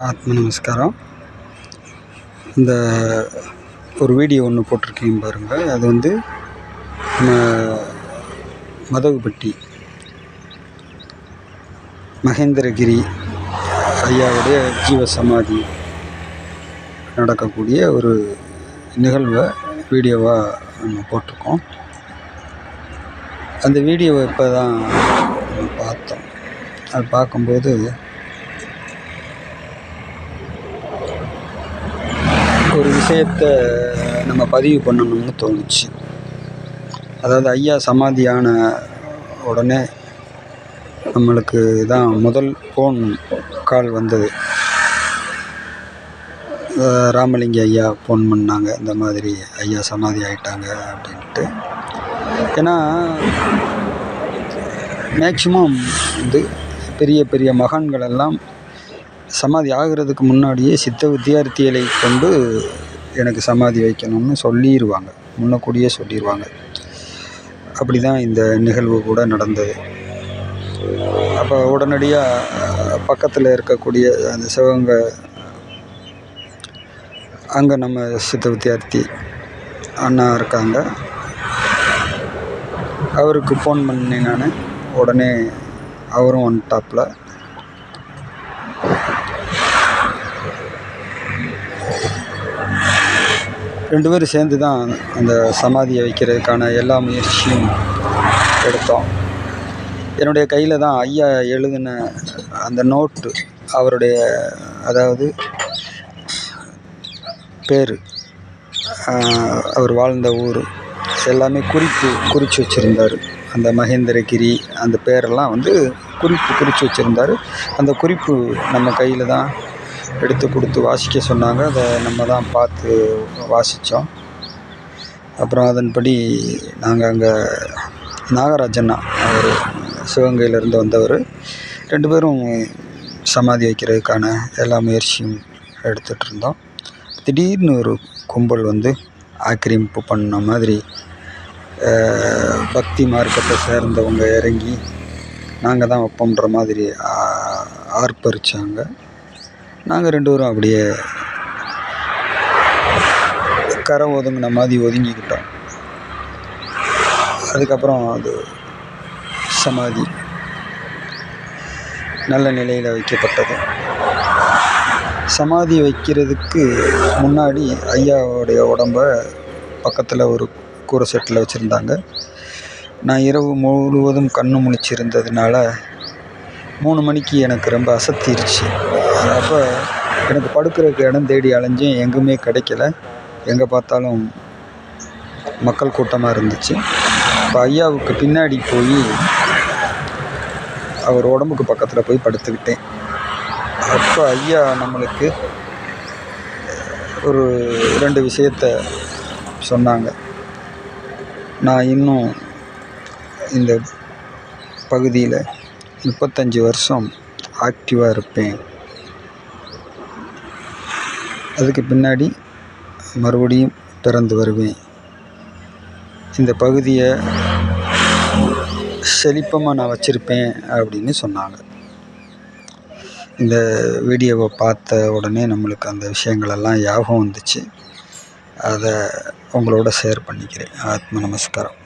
ஆத்ம நமஸ்காரம். இந்த ஒரு வீடியோ ஒன்று போட்டிருக்கீங்க பாருங்கள். அது வந்து நம்ம மதகுபட்டி மகேந்திரகிரி ஐயாவுடைய ஜீவ சமாதி நடக்கக்கூடிய ஒரு நிகழ்வை வீடியோவாக நம்ம போட்டிருக்கோம். அந்த வீடியோவை இப்போ தான் பார்த்தோம். அது பார்க்கும்போது ஒரு விஷயத்தை நம்ம பதிவு பண்ணணும்னு தோணுச்சு. அதாவது ஐயா சமாதியான உடனே நம்மளுக்கு தான் முதல் ஃபோன் கால் வந்தது. ராமலிங்க ஐயா ஃபோன் பண்ணாங்க, இந்த மாதிரி ஐயா சமாதி ஆகிட்டாங்க அப்படின்ட்டு. ஏன்னா மேக்சிமம் வந்து பெரிய பெரிய மகான்கள் எல்லாம் சமாதி ஆகிறதுக்கு முன்னாடியே சித்த வித்தியார்த்திகளை கொண்டு எனக்கு சமாதி வைக்கணும்னு சொல்லிடுவாங்க, முன்னக்கூடியே சொல்லிடுவாங்க. அப்படி தான் இந்த நிகழ்வு கூட நடந்தது. அப்போ உடனடியாக பக்கத்தில் இருக்கக்கூடிய அந்த சிவகங்கை, அங்கே நம்ம சித்த வித்தியார்த்தி அண்ணா இருக்காங்க, அவருக்கு ஃபோன் பண்ணேன் நான். உடனே அவரும் வந்துட்டாப்புல. ரெண்டு பேரும் சேர்ந்து தான் அந்த சமாதியை வைக்கிறதுக்கான எல்லா முயற்சியும் எடுத்தோம். என்னுடைய கையில் தான் ஐயா எழுதின அந்த நோட்டு, அவருடைய அதாவது பேர், அவர் வாழ்ந்த ஊர் எல்லாமே குறித்து வச்சுருந்தார். அந்த மகேந்திரகிரி அந்த பேரெல்லாம் வந்து குறித்து வச்சுருந்தார். அந்த குறிப்பு நம்ம கையில் தான் எடுத்து கொடுத்து வாசிக்க சொன்னாங்க. அதை நம்ம தான் பார்த்து வாசித்தோம். அப்புறம் அதன்படி நாங்கள் அங்கே நாகராஜண்ணா, அவர் சிவகங்கையிலேருந்து வந்தவர், ரெண்டு பேரும் சமாதி வைக்கிறதுக்கான எல்லா முயற்சியும் எடுத்துகிட்டு இருந்தோம். திடீர்னு ஒரு கும்பல் வந்து ஆக்கிரமிப்பு பண்ண மாதிரி பக்தி மார்க்கத்தை சேர்ந்தவங்க இறங்கி நாங்கள் தான் வைப்போன்ற மாதிரி ஆர்ப்பரித்தாங்க. நாங்கள் ரெண்டு பேரும் அப்படியே கரை ஒதுங்கின மாதிரி ஒதுங்கிக்கிட்டோம். அதுக்கப்புறம் அது சமாதி நல்ல நிலையில் வைக்கப்பட்டது. சமாதி வைக்கிறதுக்கு முன்னாடி ஐயாவுடைய உடம்பை பக்கத்தில் ஒரு கூரை செட்டில் வச்சுருந்தாங்க. நான் இரவு முழுவதும் கண்ணு முழிச்சிருந்ததுனால 3 மணிக்கு எனக்கு ரொம்ப அசத்திருச்சு. அப்போ எனக்கு படுக்கிறதுக்கு இடம் தேடி அலைஞ்சேன், எங்குமே கிடைக்கல. எங்கே பார்த்தாலும் மக்கள் கூட்டமாக இருந்துச்சு. இப்போ ஐயாவுக்கு பின்னாடி போய் அவர் உடம்புக்கு பக்கத்தில் போய் படுத்துக்கிட்டேன். அப்போ ஐயா நம்மளுக்கு ஒரு 2 விஷயத்த சொன்னாங்க. நான் இன்னும் இந்த பகுதியில் 35 வருஷம் ஆக்டிவாக இருப்பேன். அதுக்கு பின்னாடி மறுபடியும் பிறந்து வருவேன். இந்த பகுதியை செழிப்பமாக நான் வச்சுருப்பேன் அப்படின்னு சொன்னாங்க. இந்த வீடியோவை பார்த்த உடனே நம்மளுக்கு அந்த விஷயங்களெல்லாம் ஞாபகம் வந்துச்சு. அதை உங்களோட ஷேர் பண்ணிக்கிறேன். ஆத்ம நமஸ்காரம்.